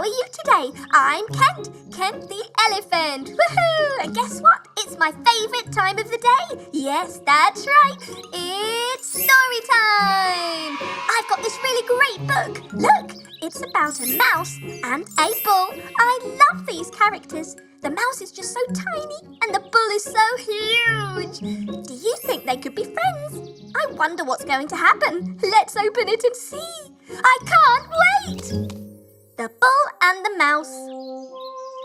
are you today? I'm Kent, Kent the elephant. Woohoo! And guess what? It's my favourite time of the day. Yes, that's right. It's story time. I've got this really great book. Look, it's about a mouse and a bull. I love these characters. The mouse is just so tiny and the bull is so huge. Do you think they could be friends? I wonder what's going to happen. Let's open it and see. I can't wait! The Bull and the Mouse.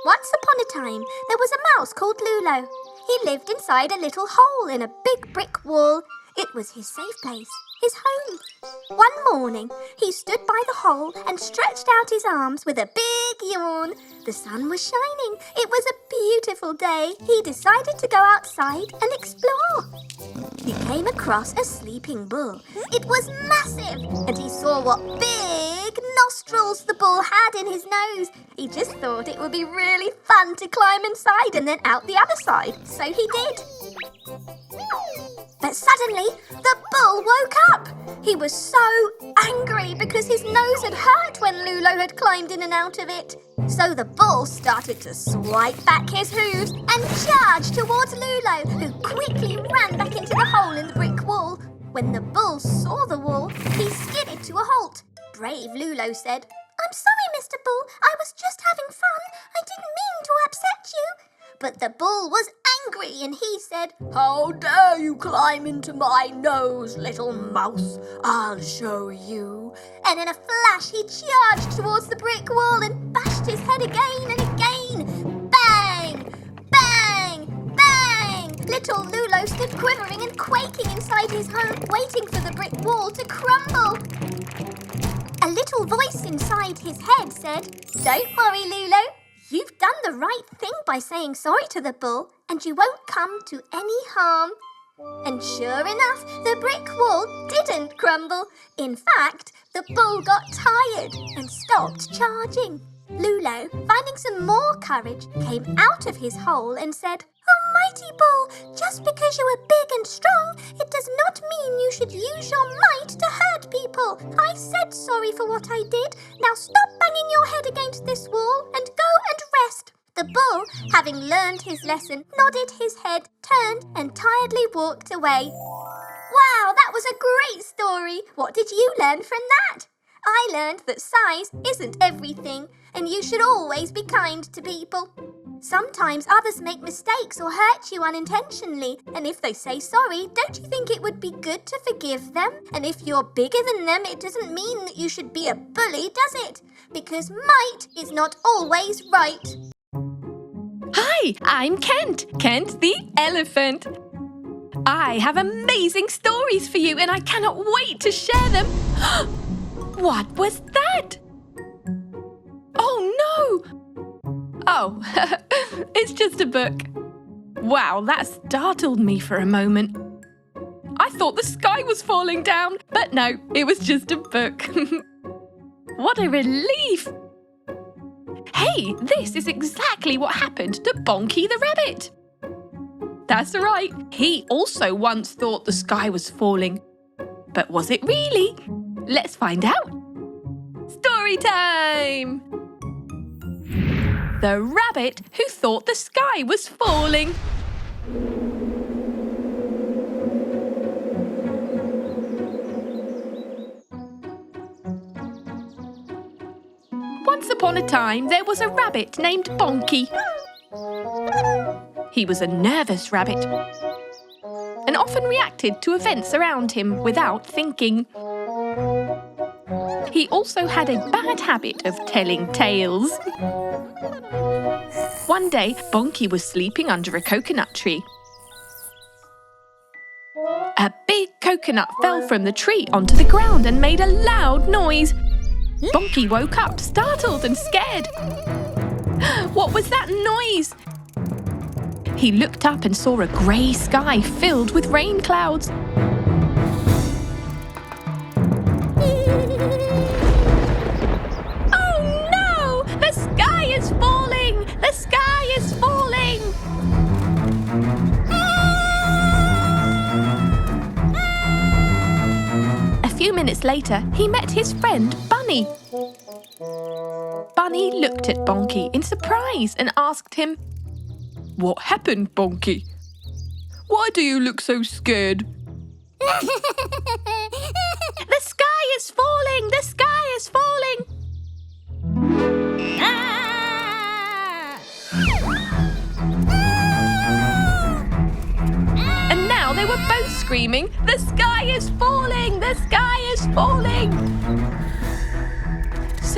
Once upon a time, there was a mouse called Lulo. He lived inside a little hole in a big brick wall. It was his safe place, his home. One morning, he stood by the hole and stretched out his arms with a big yawn. The sun was shining. It was a beautiful day. He decided to go outside and explore. He came across a sleeping bull. It was massive, and he saw what big nostrils the bull had in his nose. He just thought it would be really fun to climb inside and then out the other side, so he did. But suddenly, the bull woke up. He was so angry because his nose had hurt when Lulo had climbed in and out of it. So the bull started to swipe back his hooves and charged towards Lulo, who quickly ran back into the hole in the brick wall. When the bull saw the wall, he skidded to a halt. Brave Lulo said, "I'm sorry, Mr. Bull. I was just having fun. I didn't mean to upset you." But the bull was angry and he said, "How dare you climb into my nose, little mouse? I'll show you." And in a flash he charged towards the brick wall and bashed his head again and again. Bang! Bang! Bang! Little Lulo stood quivering and quaking inside his home, waiting for the brick wall to crumble. A little voice inside his head said, "Don't worry, Lulo. You've done the right thing by saying sorry to the bull, and you won't come to any harm." And sure enough, the brick wall didn't crumble. In fact, the bull got tired and stopped charging. Lulo, finding some more courage, came out of his hole and said, "Oh, mighty bull, just because you are big and strong, it does not mean you should use your might to hurt people. I said sorry for what I did. Now stop banging your head against this wall and go and rest." The bull, having learned his lesson, nodded his head, turned and tiredly walked away. Wow, that was a great story. What did you learn from that? I learned that size isn't everything, and you should always be kind to people. Sometimes others make mistakes or hurt you unintentionally, and if they say sorry, don't you think it would be good to forgive them? And if you're bigger than them, it doesn't mean that you should be a bully, does it? Because might is not always right. Hi, I'm Kent, Kent the elephant. I have amazing stories for you and I cannot wait to share them. What was that? Oh no! Oh, it's just a book. Wow, that startled me for a moment. I thought the sky was falling down, but no, it was just a book. What a relief! Hey, this is exactly what happened to Bonky the rabbit. That's right, he also once thought the sky was falling. But was it really? Let's find out. Story time! The rabbit who thought the sky was falling. Once upon a time, there was a rabbit named Bonky. He was a nervous rabbit and often reacted to events around him without thinking. He also had a bad habit of telling tales. One day, Bonky was sleeping under a coconut tree. A big coconut fell from the tree onto the ground and made a loud noise. Bonky woke up, startled and scared. What was that noise? He looked up and saw a grey sky filled with rain clouds. Oh no! The sky is falling! The sky is falling! A few minutes later, he met his friend Bunny. Bunny looked at Bonky in surprise and asked him, "What happened, Bonky? Why do you look so scared?" "The sky is falling! The sky is falling!" And now they were both screaming, "The sky is falling! The sky is falling!"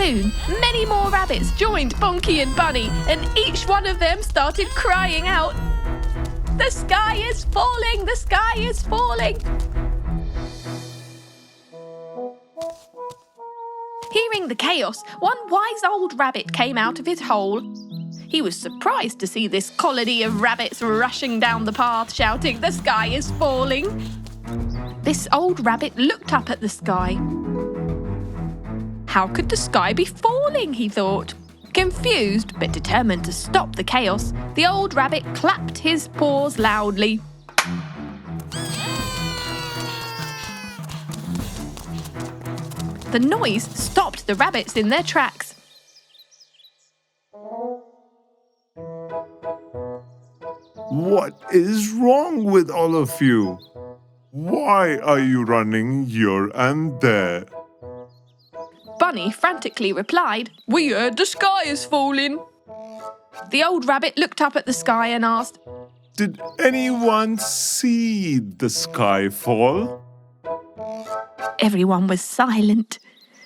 Soon, many more rabbits joined Bonky and Bunny, and each one of them started crying out, "The sky is falling! The sky is falling!" Hearing the chaos, one wise old rabbit came out of his hole. He was surprised to see this colony of rabbits rushing down the path, shouting, "The sky is falling!" This old rabbit looked up at the sky. How could the sky be falling, he thought. Confused, but determined to stop the chaos, the old rabbit clapped his paws loudly. The noise stopped the rabbits in their tracks. What is wrong with all of you? Why are you running here and there? Bunny frantically replied, "We heard the sky is falling." The old rabbit looked up at the sky and asked, Did anyone see the sky fall? Everyone was silent.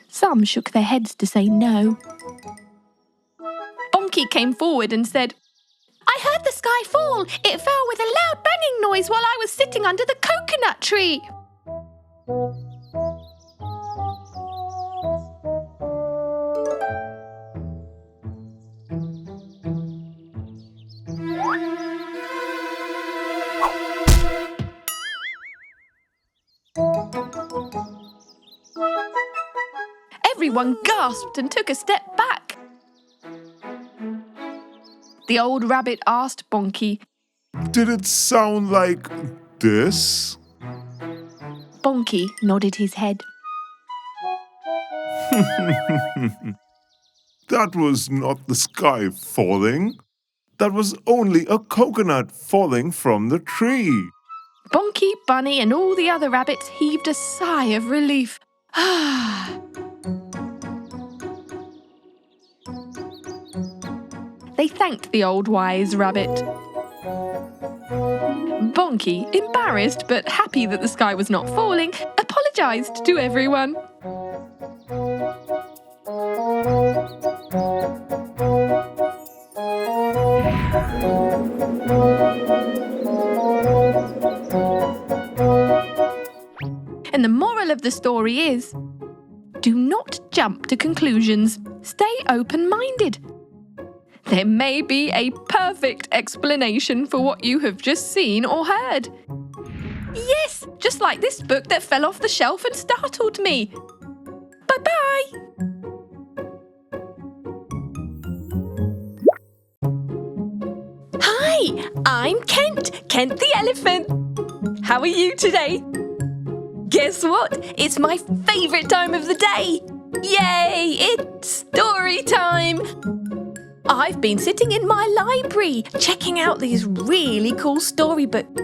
Some shook their heads to say no. Bonky came forward and said, "I heard the sky fall. It fell with a loud banging noise while I was sitting under the coconut tree." Everyone gasped and took a step back. The old rabbit asked Bonky, Did it sound like this? Bonky nodded his head. That was not the sky falling. That was only a coconut falling from the tree. Bonky, Bunny and all the other rabbits heaved a sigh of relief. They thanked the old wise rabbit. Bonky, embarrassed but happy that the sky was not falling, apologised to everyone. And the moral of the story is, do not jump to conclusions. Stay open-minded. There may be a perfect explanation for what you have just seen or heard. Yes, just like this book that fell off the shelf and startled me. Bye-bye. Hi, I'm Kent the elephant. How are you today? Guess what? It's my favourite time of the day. Yay, it's story time. I've been sitting in my library, checking out these really cool storybooks.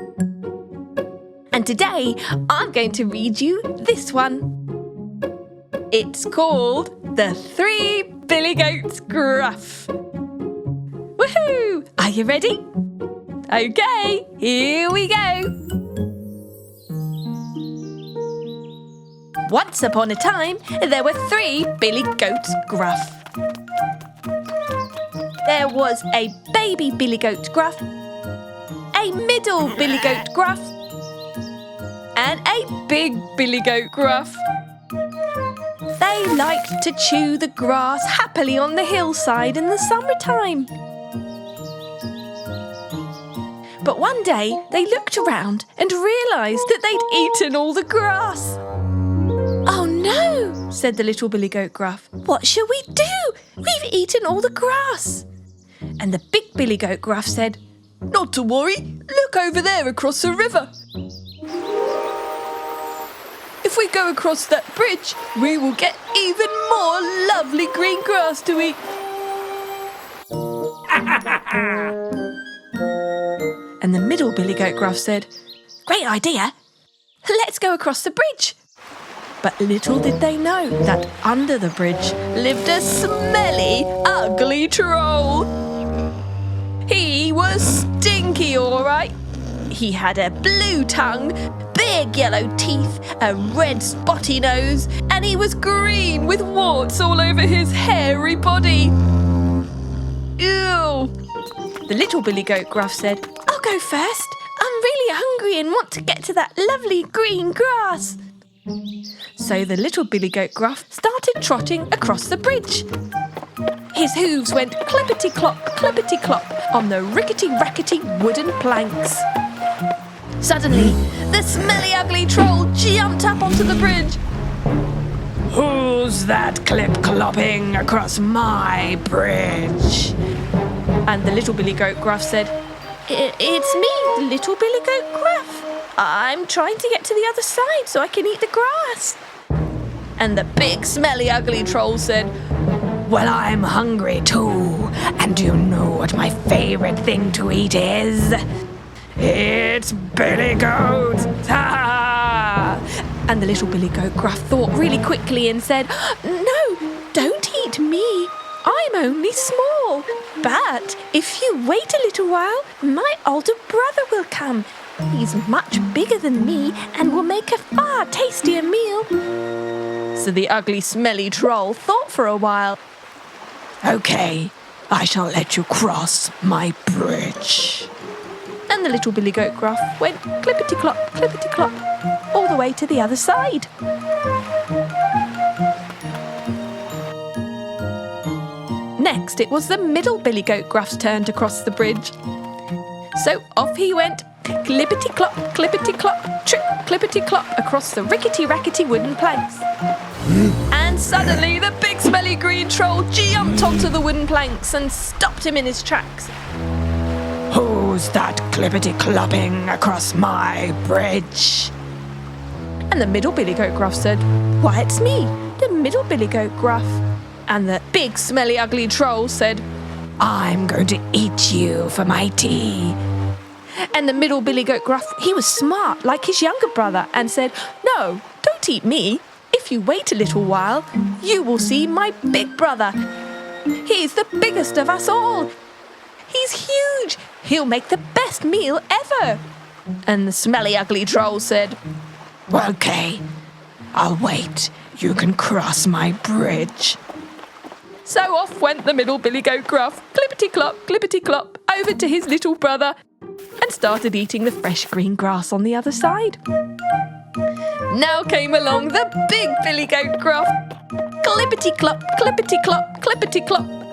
And today, I'm going to read you this one. It's called The Three Billy Goats Gruff. Woohoo! Are you ready? Okay, here we go. Once upon a time, there were 3 billy goats gruff. There was a baby billy goat gruff, a middle billy goat gruff, and a big billy goat gruff. They liked to chew the grass happily on the hillside in the summertime. But one day they looked around and realised that they'd eaten all the grass. "Oh no," said the little billy goat gruff. "What shall we do? We've eaten all the grass." And the big billy goat gruff said, "Not to worry, look over there across the river. If we go across that bridge, we will get even more lovely green grass to eat." And the middle billy goat gruff said, "Great idea. Let's go across the bridge." But little did they know that under the bridge lived a smelly, ugly troll. He was stinky, all right. He had a blue tongue, big yellow teeth, a red spotty nose, and he was green with warts all over his hairy body. Ew! The little billy goat gruff said, "I'll go first. I'm really hungry and want to get to that lovely green grass." So the little billy goat gruff started trotting across the bridge. His hooves went clippity-clop on the rickety-rackety wooden planks. Suddenly, the smelly ugly troll jumped up onto the bridge. "Who's that clip-clopping across my bridge?" And the little billy goat gruff said, "It's me, the little billy goat gruff. I'm trying to get to the other side so I can eat the grass." And the big smelly ugly troll said, "Well, I'm hungry too, and do you know what my favourite thing to eat is? It's billy goats! Ha!" And the little billy goat gruff thought really quickly and said, "No, don't eat me. I'm only small. But if you wait a little while, my older brother will come. He's much bigger than me and will make a far tastier meal." So the ugly, smelly troll thought for a while. "Okay, I shall let you cross my bridge." And the little billy goat gruff went clippity-clop, all the way to the other side. Next, it was the middle billy goat gruff's turn to cross the bridge. So off he went, clippity-clop, trip, clippity-clop, across the rickety-rackety wooden planks. And suddenly the big smelly green troll jumped onto the wooden planks and stopped him in his tracks. "Who's that clippity-clopping across my bridge?" And the middle billy goat gruff said, "Why, it's me, the middle billy goat gruff." And the big smelly ugly troll said, "I'm going to eat you for my tea." And the middle billy goat gruff, he was smart like his younger brother and said, "No, don't eat me. If you wait a little while, you will see my big brother. He's the biggest of us all. He's huge. He'll make the best meal ever." And the smelly ugly troll said, "Okay, I'll wait. You can cross my bridge." So off went the middle billy goat gruff, clippity-clop, over to his little brother and started eating the fresh green grass on the other side. Now came along the big billy goat gruff, clippity-clop,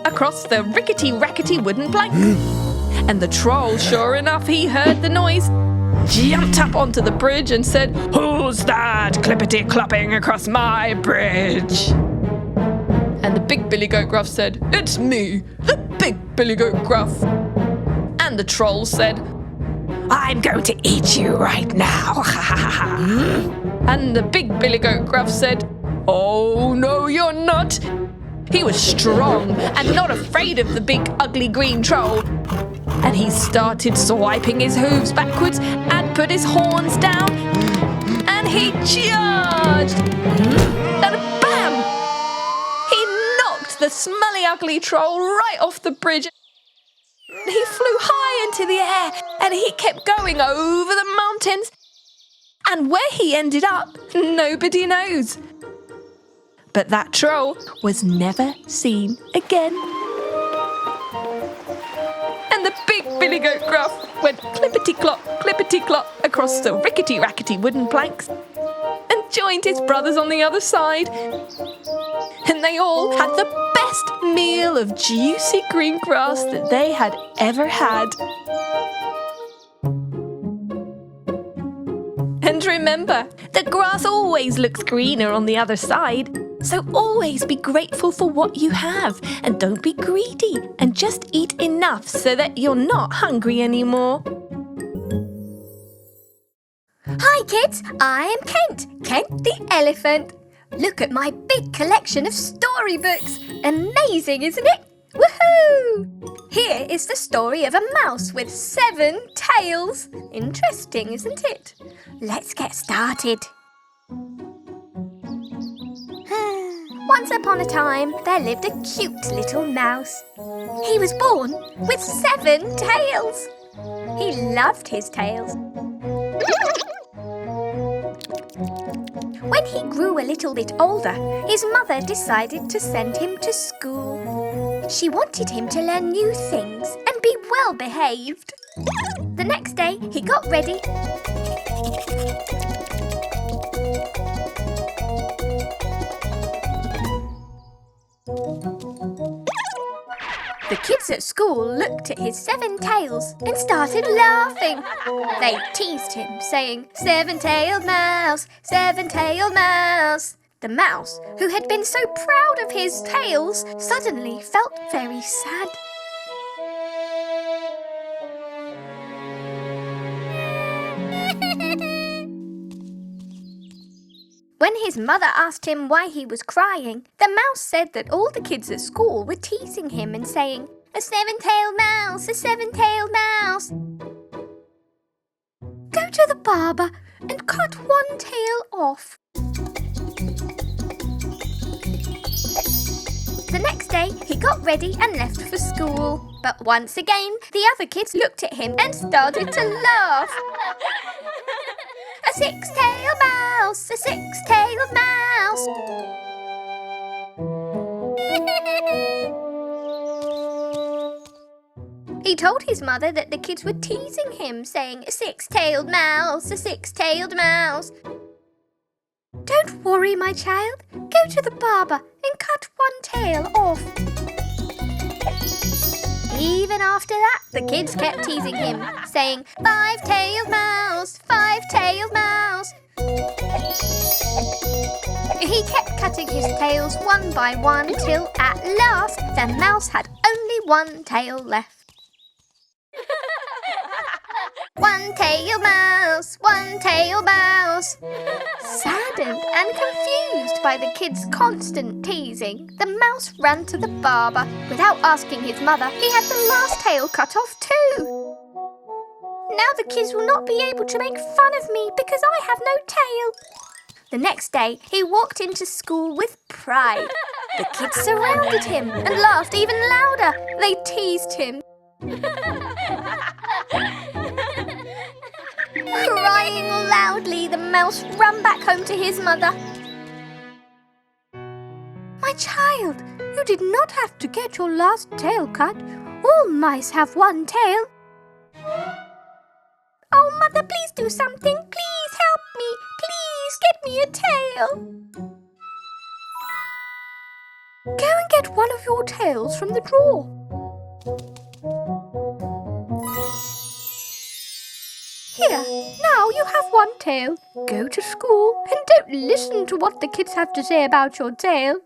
across the rickety-rackety wooden plank. And the troll, sure enough, he heard the noise, jumped up onto the bridge and said, "Who's that clippity-clopping across my bridge?" And the big billy goat gruff said, "It's me, the big billy goat gruff." And the troll said, "I'm going to eat you right now." And the big billy goat gruff said, "Oh, no, you're not." He was strong and not afraid of the big ugly green troll. And he started swiping his hooves backwards and put his horns down. And he charged. And bam! He knocked the smelly ugly troll right off the bridge. He flew high into the air and he kept going over the mountains. And where he ended up, nobody knows. But that troll was never seen again. And the big billy goat gruff went clippity-clop, across the rickety-rackety wooden planks and joined his brothers on the other side. And they all had the best meal of juicy green grass that they had ever had. And remember, the grass always looks greener on the other side. So always be grateful for what you have and don't be greedy and just eat enough so that you're not hungry anymore. Hi kids, I am Kent the elephant. Look at my big collection of storybooks. Amazing, isn't it? Woohoo! Here is the story of a mouse with 7 tails. Interesting, isn't it? Let's get started. Once upon a time, there lived a cute little mouse. He was born with 7 tails. He loved his tails. When he grew a little bit older, his mother decided to send him to school. She wanted him to learn new things and be well behaved. The next day, he got ready. The kids at school looked at his 7 tails and started laughing. They teased him, saying, "Seven-tailed mouse, seven-tailed mouse." The mouse, who had been so proud of his tails, suddenly felt very sad. When his mother asked him why he was crying, the mouse said that all the kids at school were teasing him and saying, "A 7-tailed mouse, a 7-tailed mouse." Go to the barber and cut 1 tail off. The next day, he got ready and left for school. But once again, the other kids looked at him and started to laugh. A 6-tailed mouse, a 6-tailed mouse. He told his mother that the kids were teasing him, saying, "A 6-tailed mouse, a 6-tailed mouse." "Don't worry, my child. Go to the barber and cut 1 tail off." Even after that, the kids kept teasing him, saying, "5-tailed mouse, 5-tailed mouse." He kept cutting his tails one by one till at last the mouse had only 1 tail left. 1-tailed mouse, 1-tailed mouse. Saddened and confused by the kids' constant teasing, the mouse ran to the barber. Without asking his mother, he had the last tail cut off too. "Now the kids will not be able to make fun of me because I have no tail." The next day, he walked into school with pride. The kids surrounded him and laughed even louder. They teased him. Crying loudly, the mouse ran back home to his mother. "My child, you did not have to get your last tail cut. All mice have 1 tail." "Oh, mother, please do something. Please help me. Please get me a tail." "Go and get one of your tails from the drawer." "Here, now you have 1 tail. Go to school and don't listen to what the kids have to say about your tail."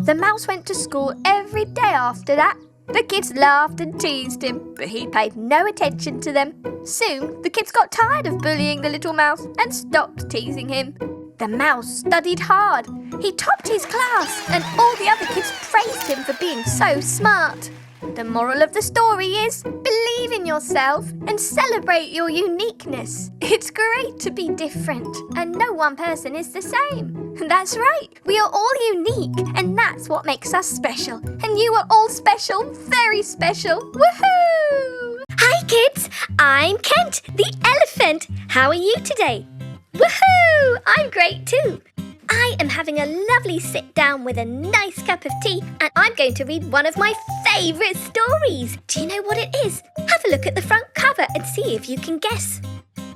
The mouse went to school every day after that. The kids laughed and teased him, but he paid no attention to them. Soon, the kids got tired of bullying the little mouse and stopped teasing him. The mouse studied hard. He topped his class, and all the other kids praised him for being so smart. The moral of the story is, believe in yourself and celebrate your uniqueness. It's great to be different, and no one person is the same. That's right, we are all unique, and that's what makes us special. And you are all special, very special. Woohoo! Hi kids, I'm Kent, the elephant. How are you today? Woohoo! I'm great too. I am having a lovely sit down with a nice cup of tea, and I'm going to read one of my favourite stories. Do you know what it is? Have a look at the front cover and see if you can guess.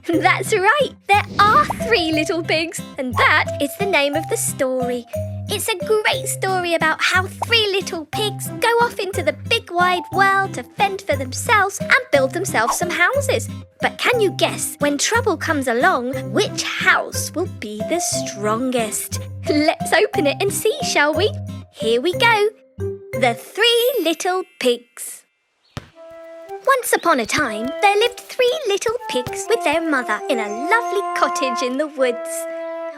That's right, there are 3 little pigs, and that is the name of the story. It's a great story about how 3 little pigs go off into the big wide world to fend for themselves and build themselves some houses. But can you guess, when trouble comes along, which house will be the strongest? Let's open it and see, shall we? Here we go. The 3 Little Pigs. Once upon a time, there lived 3 little pigs with their mother in a lovely cottage in the woods.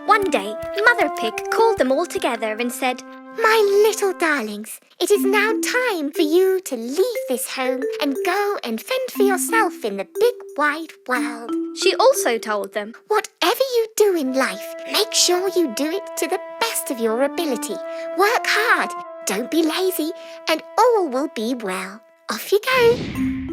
One day, Mother Pig called them all together and said, My little darlings, it is now time for you to leave this home and go and fend for yourself in the big wide world. She also told them, Whatever you do in life, make sure you do it to the best of your ability. Work hard, don't be lazy, and all will be well. Off you go.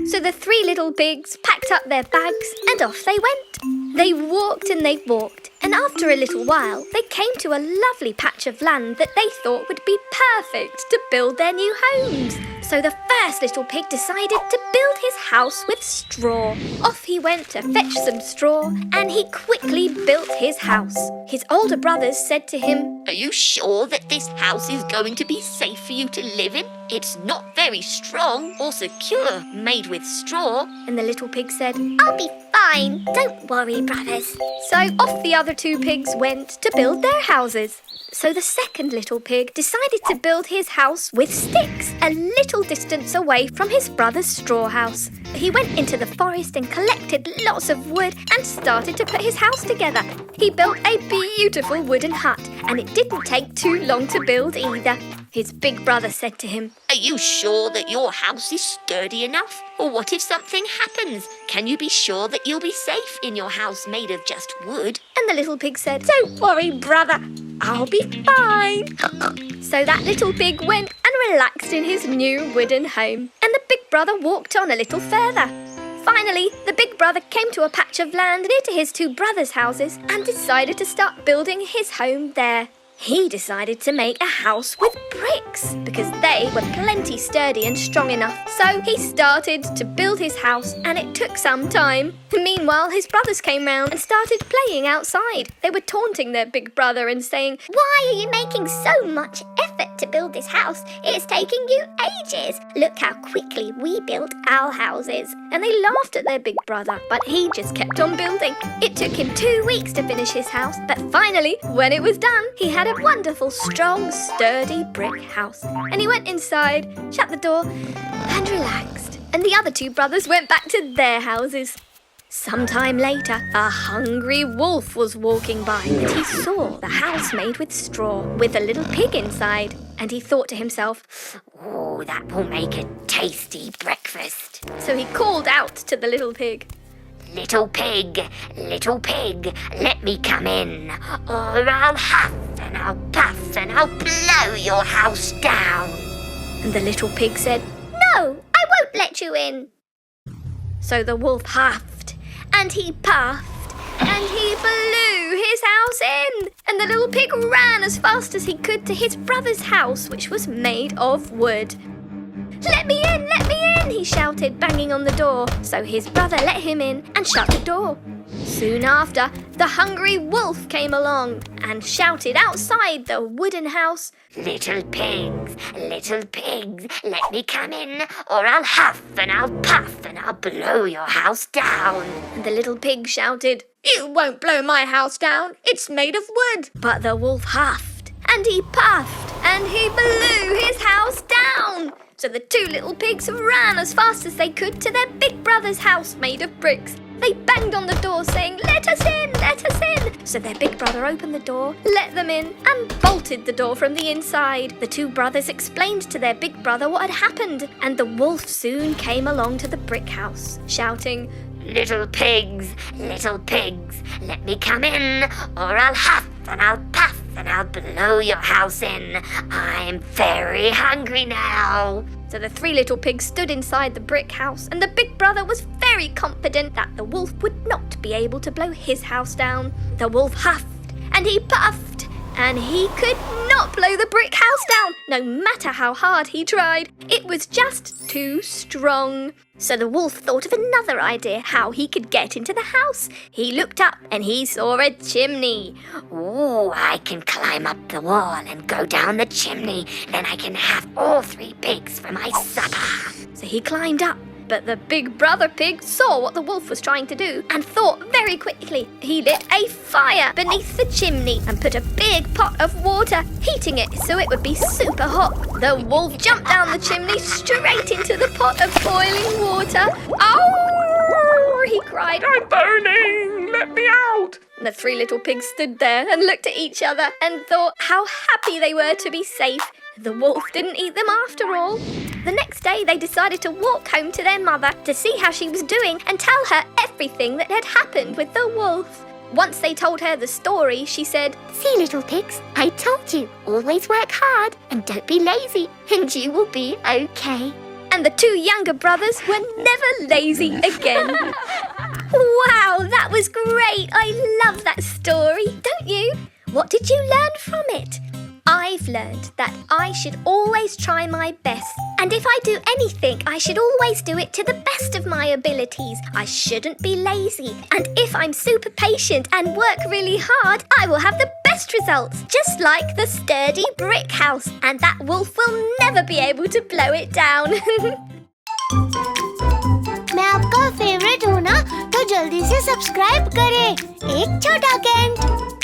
So the 3 little pigs packed up their bags and off they went. They walked and they walked, and after a little while they came to a lovely patch of land that they thought would be perfect to build their new homes. So the first little pig decided to build his house with straw. Off he went to fetch some straw, and he quickly built his house. His older brothers said to him, Are you sure that this house is going to be safe for you to live in? It's not very strong or secure, made with straw. and the little pig said, I'll be fine. Don't worry, brothers. So off the other 2 pigs went to build their houses. So the second little pig decided to build his house with sticks, a little distance away from his brother's straw house. He went into the forest and collected lots of wood and started to put his house together. He built a beautiful wooden hut, and it didn't take too long to build either. His big brother said to him, Are you sure that your house is sturdy enough? Or what if something happens? Can you be sure that you'll be safe in your house made of just wood? and the little pig said, Don't worry, brother. I'll be fine. So that little pig went and relaxed in his new wooden home, and the big brother walked on a little further. Finally, the big brother came to a patch of land near to his 2 brothers' houses and decided to start building his home there. He decided to make a house with bricks because they were plenty sturdy and strong enough. So he started to build his house, and it took some time. Meanwhile, his brothers came round and started playing outside. They were taunting their big brother and saying, Why are you making so much effort to build this house? It's taking you ages. Look how quickly we built our houses. and they laughed at their big brother, but he just kept on building. It took him 2 weeks to finish his house, but finally, when it was done, he had a wonderful, strong, sturdy brick house. And he went inside, shut the door, and relaxed. And the other 2 brothers went back to their houses. Sometime later, a hungry wolf was walking by, and he saw the house made with straw with a little pig inside. And he thought to himself, Oh, that will make a tasty breakfast. so he called out to the little pig, Little pig, let me come in, or I'll huff and I'll puff and I'll blow your house down. and the little pig said, No, I won't let you in. So the wolf huffed, and he puffed, and he blew his house in. And the little pig ran as fast as he could to his brother's house, which was made of wood. Let me in, he shouted, banging on the door. So his brother let him in and shut the door. Soon after, the hungry wolf came along and shouted outside the wooden house, Little pigs, let me come in, or I'll huff and I'll puff and I'll blow your house down. and the little pig shouted, You won't blow my house down. It's made of wood. but the wolf huffed, and he puffed, and he blew his house down. So the 2 little pigs ran as fast as they could to their big brother's house made of bricks. They banged on the door saying, Let us in, let us in. So their big brother opened the door, let them in, and bolted the door from the inside. The 2 brothers explained to their big brother what had happened, and the wolf soon came along to the brick house, shouting, Little pigs, let me come in, or I'll huff and I'll puff and I'll blow your house in. I'm very hungry now. So the 3 little pigs stood inside the brick house, and the big brother was very confident that the wolf would not be able to blow his house down. The wolf huffed, and he puffed, and he could not blow the brick house down, no matter how hard he tried. It was just too strong. So the wolf thought of another idea how he could get into the house. He looked up and he saw a chimney. Ooh, I can climb up the wall and go down the chimney. Then I can have all 3 pigs for my supper. So he climbed up, but the big brother pig saw what the wolf was trying to do and thought very quickly. He lit a fire beneath the chimney and put a big pot of water, heating it so it would be super hot. The wolf jumped down the chimney straight into the pot of boiling water. Oh! He cried, I'm burning! Let me out! The three little pigs stood there and looked at each other and thought how happy they were to be safe. The wolf didn't eat them after all. The next day they decided to walk home to their mother to see how she was doing and tell her everything that had happened with the wolf. Once they told her the story, she said, See, little pigs, I told you, always work hard and don't be lazy, and you will be okay. And the two younger brothers were never lazy again. Wow, that was great. I love that story, don't you? What did you learn from it? I've learned that I should always try my best. And if I do anything, I should always do it to the best of my abilities. I shouldn't be lazy. And if I'm super patient and work really hard, I will have the best results, just like the sturdy brick house. And that wolf will never be able to blow it down. मैं आपका favourite हूँ ना, तो जल्दी से subscribe करें। एक छोटा कैंट।